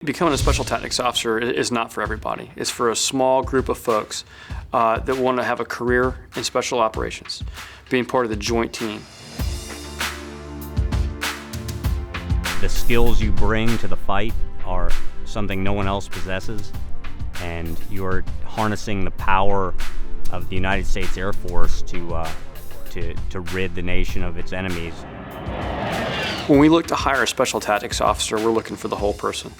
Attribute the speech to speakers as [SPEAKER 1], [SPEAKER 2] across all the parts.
[SPEAKER 1] Becoming a special tactics officer is not for everybody. It's for a small group of folks that want to have a career in special operations, being part of the joint team.
[SPEAKER 2] The skills you bring to the fight are something no one else possesses, and you're harnessing the power of the United States Air Force to rid the nation of its enemies.
[SPEAKER 1] When we look to hire a special tactics officer, we're looking for the whole person.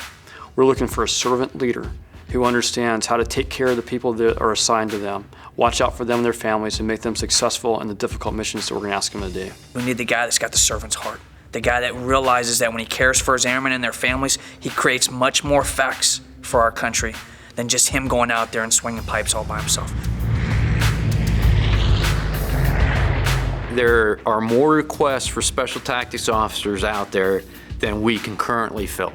[SPEAKER 1] We're looking for a servant leader who understands how to take care of the people that are assigned to them, watch out for them and their families, and make them successful in the difficult missions that we're going to ask them to do.
[SPEAKER 3] We need the guy that's got the servant's heart. The guy that realizes that when he cares for his airmen and their families, he creates much more effects for our country than just him going out there and swinging pipes all by himself.
[SPEAKER 4] There are more requests for special tactics officers out there than we can currently fill.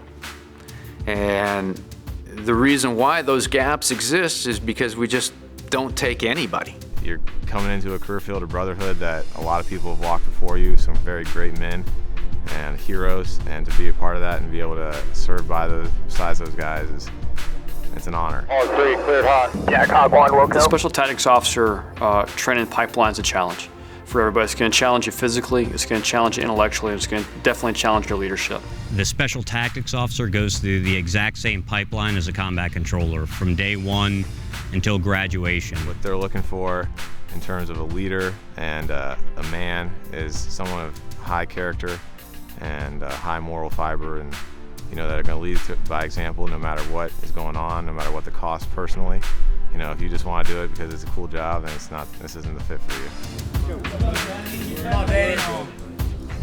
[SPEAKER 4] And the reason why those gaps exist is because we just don't take anybody.
[SPEAKER 5] You're coming into a career field of brotherhood that a lot of people have walked before you, some very great men and heroes, and to be a part of that and be able to serve by the sides of those guys it's an honor.
[SPEAKER 6] All three, cleared hot. Jack Hog 1, will
[SPEAKER 1] The
[SPEAKER 6] go.
[SPEAKER 1] special tactics officer training pipeline is a challenge for everybody. It's going to challenge you physically, it's going to challenge you intellectually, and it's going to definitely challenge your leadership.
[SPEAKER 2] The special tactics officer goes through the exact same pipeline as a combat controller from day one until graduation.
[SPEAKER 5] What they're looking for in terms of a leader and a man is someone of high character and high moral fiber, and that are going to lead by example no matter what is going on, no matter what the cost personally. If you just want to do it because it's a cool job, then this isn't the fit for you.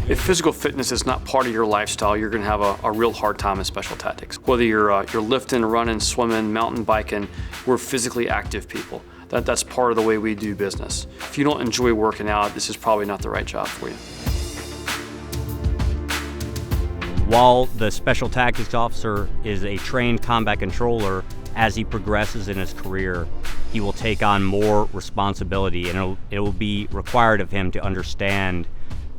[SPEAKER 1] If physical fitness is not part of your lifestyle, you're going to have a real hard time in special tactics. Whether you're lifting, running, swimming, mountain biking, we're physically active people. That's part of the way we do business. If you don't enjoy working out, this is probably not the right job for you.
[SPEAKER 2] While the special tactics officer is a trained combat controller, as he progresses in his career, he will take on more responsibility, and it will be required of him to understand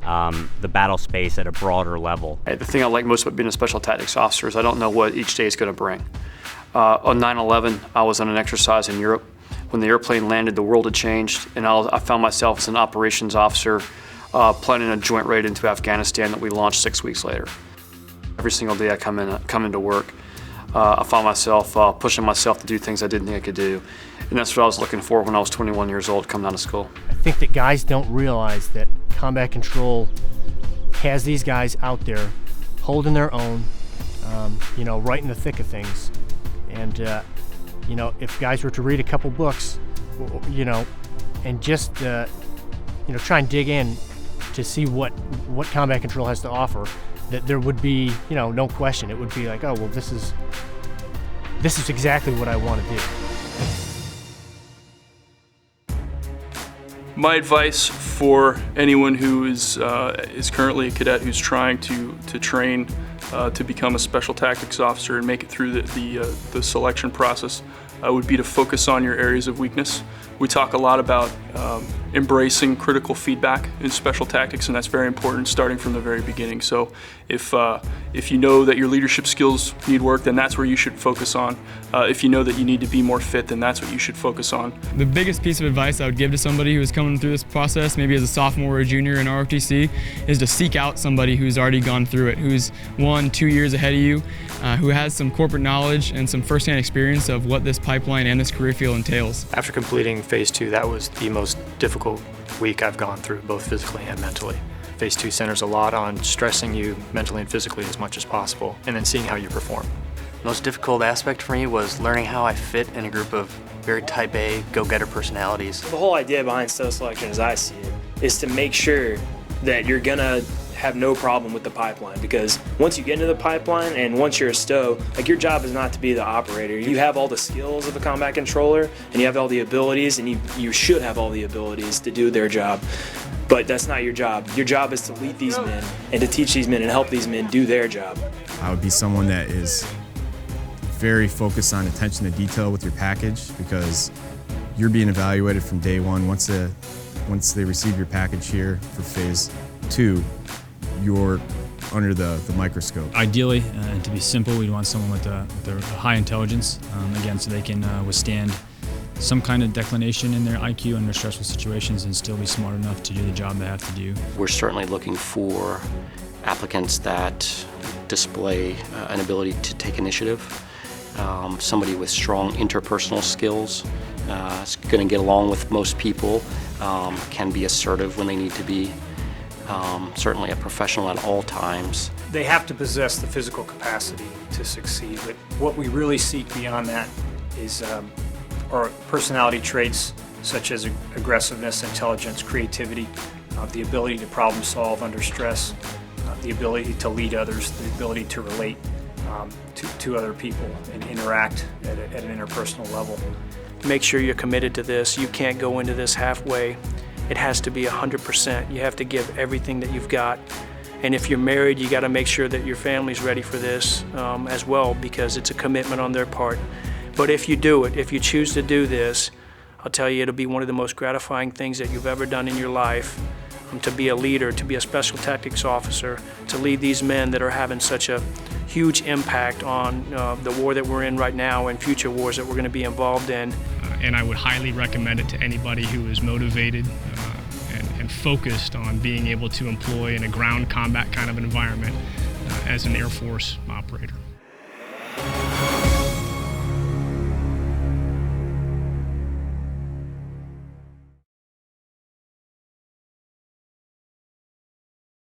[SPEAKER 2] the battle space at a broader level.
[SPEAKER 1] The thing I like most about being a special tactics officer is I don't know what each day is going to bring. On 9/11, I was on an exercise in Europe. When the airplane landed, the world had changed, and I found myself as an operations officer planning a joint raid into Afghanistan that we launched 6 weeks later. Every single day I come into work, I found myself pushing myself to do things I didn't think I could do. And that's what I was looking for when I was 21 years old coming out of school.
[SPEAKER 7] I think that guys don't realize that combat control has these guys out there holding their own, right in the thick of things. And, if guys were to read a couple books, and just, try and dig in to see what combat control has to offer, that there would be, no question. It would be like, oh, well, this is exactly what I want to do.
[SPEAKER 8] My advice for anyone who is currently a cadet who's trying to train to become a special tactics officer and make it through the selection process would be to focus on your areas of weakness. We talk a lot about embracing critical feedback in special tactics, and that's very important starting from the very beginning. So if you know that your leadership skills need work, then that's where you should focus on. If you know that you need to be more fit, then that's what you should focus on.
[SPEAKER 9] The biggest piece of advice I would give to somebody who is coming through this process, maybe as a sophomore or a junior in ROTC, is to seek out somebody who's already gone through it, who's 1-2 years ahead of you, who has some corporate knowledge and some firsthand experience of what this pipeline and this career field entails.
[SPEAKER 10] After completing Phase 2, that was the most difficult week I've gone through, both physically and mentally. Phase 2 centers a lot on stressing you mentally and physically as much as possible, and then seeing how you perform.
[SPEAKER 11] The most difficult aspect for me was learning how I fit in a group of very type A, go-getter personalities.
[SPEAKER 12] The whole idea behind stow selection, as I see it, is to make sure that you're gonna have no problem with the pipeline, because once you get into the pipeline and once you're a stow, your job is not to be the operator. You have all the skills of a combat controller and you have all the abilities, and you should have all the abilities to do their job, but that's not your job. Your job is to lead these men and to teach these men and help these men do their job.
[SPEAKER 13] I would be someone that is very focused on attention to detail with your package, because you're being evaluated from day one. Once they receive your package here for Phase 2, your under the microscope.
[SPEAKER 14] Ideally, and to be simple, we'd want someone with a high intelligence, again, so they can withstand some kind of declination in their IQ under stressful situations and still be smart enough to do the job they have to do.
[SPEAKER 15] We're certainly looking for applicants that display an ability to take initiative, somebody with strong interpersonal skills, is going to get along with most people, can be assertive when they need to be, certainly a professional at all times.
[SPEAKER 16] They have to possess the physical capacity to succeed, but what we really seek beyond that is our personality traits such as aggressiveness, intelligence, creativity, the ability to problem solve under stress, the ability to lead others, the ability to relate to other people and interact at an interpersonal level.
[SPEAKER 17] Make sure you're committed to this. You can't go into this halfway. It has to be 100%. You have to give everything that you've got. And if you're married, you got to make sure that your family's ready for this as well, because it's a commitment on their part. But if you do it, if you choose to do this, I'll tell you, it'll be one of the most gratifying things that you've ever done in your life. To be a leader, to be a special tactics officer, to lead these men that are having such a huge impact on the war that we're in right now and future wars that we're going to be involved in.
[SPEAKER 18] And I would highly recommend it to anybody who is motivated and focused on being able to employ in a ground combat kind of environment as an Air Force operator.